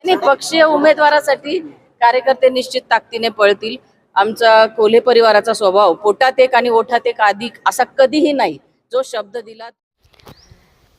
नाही, पक्षीय उमेदवारासाठी कार्यकर्ते निश्चित ताकदीने पळतील. आमचा कोल्हे परिवाराचा स्वभाव पोटात एक आणि ओठात एक अधिक असा कधीही नाही. जो शब्द दिला.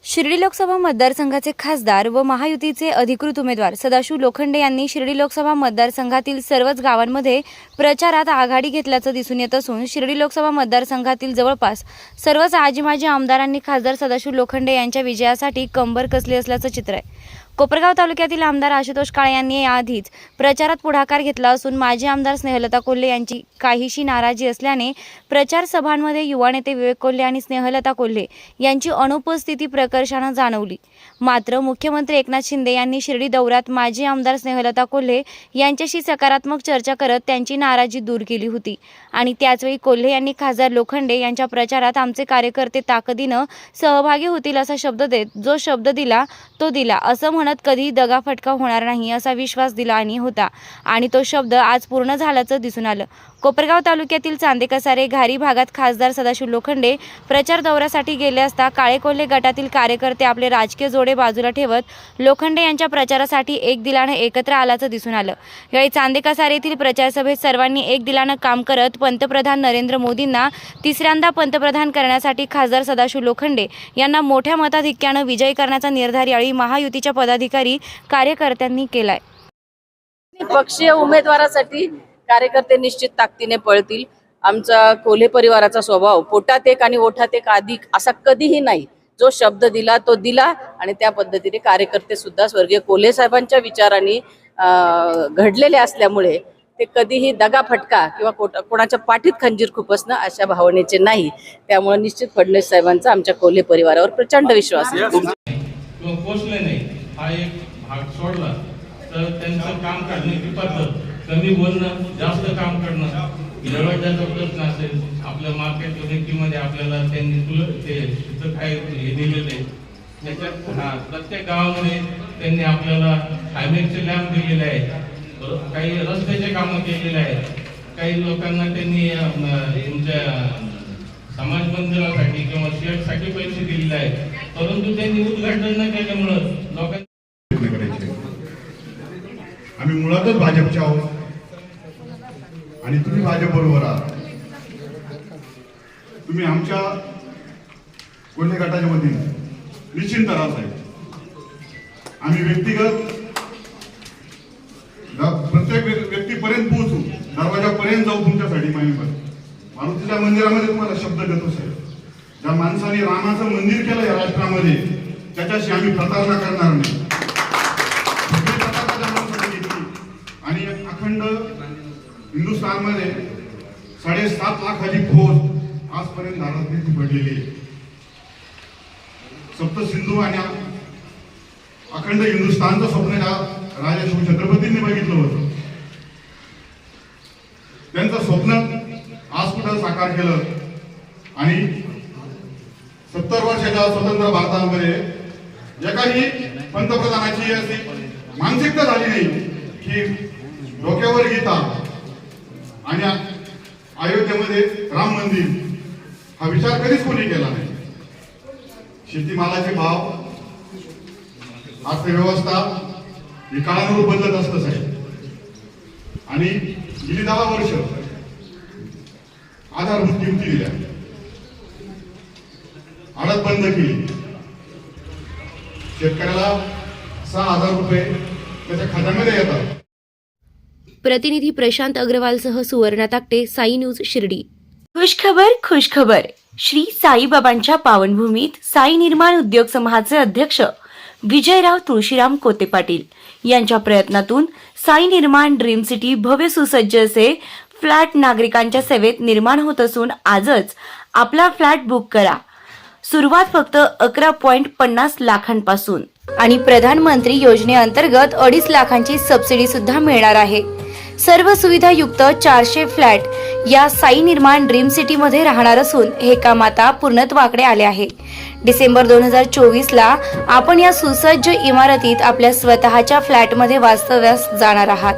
शिर्डी लोकसभा मतदारसंघाचे खासदार व महायुतीचे अधिकृत उमेदवार सदाशिव लोखंडे यांनी शिर्डी लोकसभा मतदारसंघातील सर्वच गावांमध्ये प्रचारात आघाडी घेतल्याचं दिसून येत असून शिर्डी लोकसभा मतदारसंघातील जवळपास सर्वच आजी माजी आमदारांनी खासदार सदाशिव लोखंडे यांच्या विजयासाठी कंबर कसली असल्याचं चित्र आहे. कोपरगाव तालुक्यातील आमदार आशुतोष काळे यांनी याआधीच प्रचारात पुढाकार घेतला असून माजी आमदार स्नेहलता कोल्हे यांची काहीशी नाराजी असल्याने प्रचार सभांमध्ये युवा नेते विवेक कोल्हे आणि स्नेहलता कोल्हे यांची अनुपस्थिती प्रकर्षाने जाणवली. मात्र मुख्यमंत्री एकनाथ शिंदे यांनी शिर्डी दौऱ्यात माजी आमदार स्नेहलता कोल्हे यांच्याशी सकारात्मक चर्चा करत त्यांची नाराजी दूर केली होती आणि त्याचवेळी कोल्हे यांनी खासदार लोखंडे यांच्या प्रचारात आमचे कार्यकर्ते ताकदीनं सहभागी होतील असा शब्द देत जो शब्द दिला तो दिला असं म्हणत कधी दगाफटका होणार नाही असा विश्वास दिला आणि तो शब्द आज पूर्ण झाल्याचं दिसून आलं. कोपरगाव तालुक्यातील चांदेकसारे घारी भागात खासदार सदाशिव लोखंडे प्रचार दौऱ्यासाठी गेले असता काळे कोल्हे गटातील कार्यकर्ते आपले राजकीय जोडे बाजूला ठेवत लोखंडे यांच्या प्रचारासाठी एक दिलाने एकत्र आल्याचं दिसून आलं. यावेळी चांदेकसारे येथील प्रचार सभेत सर्वांनी एक दिलानं काम करत पंतप्रधान नरेंद्र मोदींना तिसऱ्यांदा पंतप्रधान करण्यासाठी खासदार सदाशिव लोखंडे यांना मोठ्या मताधिक्यानं विजयी करण्याचा निर्धार यावेळी महायुतीच्या पदाधिकारी कार्यकर्त्यांनी केलाय. पक्षीय उमेदवारासाठी कार्यकर्ते निश्चित ताकदीने पळतील. आमचा कोल्हे परिवाराचा स्वभाव पोटात एक आणि ओठात एक अधिक असा कधीही नाही. जो शब्द दिला तो दिला आणि त्या पद्धतीने कार्यकर्ते सुद्धा स्वर्गीय कोल्हे साहेबांच्या विचारांनी घडलेले असल्यामुळे ते कधीही दगाफटका किंवा कोणाच्या पाठीत खंजीर खुपसणं अशा भावनेचे नाही. त्यामुळे निश्चित फडणवीस साहेबांचा आमच्या कोल्हे परिवारावर प्रचंड विश्वास आहे. पोचले नाही हा एक भाग सोडला तर त्यांचं काम करण्याची पद्धत कमी बोलणं जास्त काम करणं जवळच्या प्रश्न असेल आपल्या मार्केट कमिटीमध्ये आपल्याला त्यांनी ते काय हे दिलेलं आहे त्याच्यात प्रत्येक गावामध्ये त्यांनी आपल्याला हायवेचे लॅम्प दिलेले आहेत, काही रस्त्याचे कामं केलेले आहेत, काही लोकांना त्यांनी तुमच्या समाज मंदिरासाठी किंवा शेडसाठी पैसे दिलेले आहेत, परंतु त्यांनी उद्घाटन न केल्यामुळं लोकांना आम्ही मुळातच भाजपचे आहोत आणि तुम्ही भाजप बरोबर आहात. तुम्ही आमच्या कोल्हे गटाच्या वतीने निश्चिंत राहा साहेब. आम्ही व्यक्तिगत प्रत्येक व्यक्तीपर्यंत पोहोचू, दरवाजापर्यंत जाऊ तुमच्यासाठी. मारुतीच्या मंदिरामध्ये तुम्हाला शब्द देतो साहेब, ज्या माणसाने रामाचं मंदिर केलं या राष्ट्रामध्ये त्याच्याशी आम्ही प्रतारणा करणार नाही. आणि अखंड हिंदुस्थानमध्ये 7.5 लाखाची फौज आजपर्यंत भारताची पडलेली आहे. सप्त सिंधू आणि अखंड हिंदुस्थानचं स्वप्न राजा शिवछत्रपतींनी बघितलं होतं. त्यांचं स्वप्न आज कुठं साकार केलं आणि 70 वर्षाच्या स्वतंत्र भारतामध्ये एकाही पंतप्रधानाची अशी मानसिकता झाली नाही की डोक्यावर गीता आणि अयोध्येमध्ये राम मंदिर हा विचार कधीच कोणी केला नाही. शेतीमालाचे भाव, अर्थव्यवस्था ही काळानुरूप बदलत असतं साहेब. आणि गेली 10 वर्ष आधारभूत किमती दिल्या, आडत बंद केली, शेतकऱ्याला 6,000 रुपये त्याच्या खात्यामध्ये येतात. प्रतिनिधी प्रशांत अग्रवालसह सुवर्णा ताकटे, साई न्यूज शिर्डी. खुशखबर. श्री साईबाबांच्या पावनभूमीत साई निर्माण उद्योग समूहाचे अध्यक्ष विजयराव तुळशीराम कोते पाटील यांच्या प्रयत्नातून साई निर्माण ड्रीम सिटी भव्य सुसज्ज असे फ्लॅट नागरिकांच्या सेवेत निर्माण होत असून आजच आपला फ्लॅट बुक करा. सुरुवात फक्त 11.50 लाखांपासून आणि प्रधानमंत्री योजनेअंतर्गत 2.5 लाखांची सबसिडी सुद्धा मिळणार आहे. सर्व सुविधायुक्त 400 फ्लॅट या साई निर्माण ड्रीम सिटी मध्ये राहणार असून हे काम आता पूर्णत्वाकडे आले आहे. डिसेंबर 2024ला आपण या सुसज्ज इमारतीत आपल्या स्वतःच्या फ्लॅटमध्ये वास्तव्यास जाणार आहात.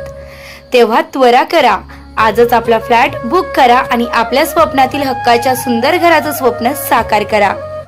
तेव्हा त्वरा करा, आजच आपला फ्लॅट बुक करा आणि आपल्या स्वप्नातील हक्काच्या सुंदर घराचं स्वप्न साकार करा.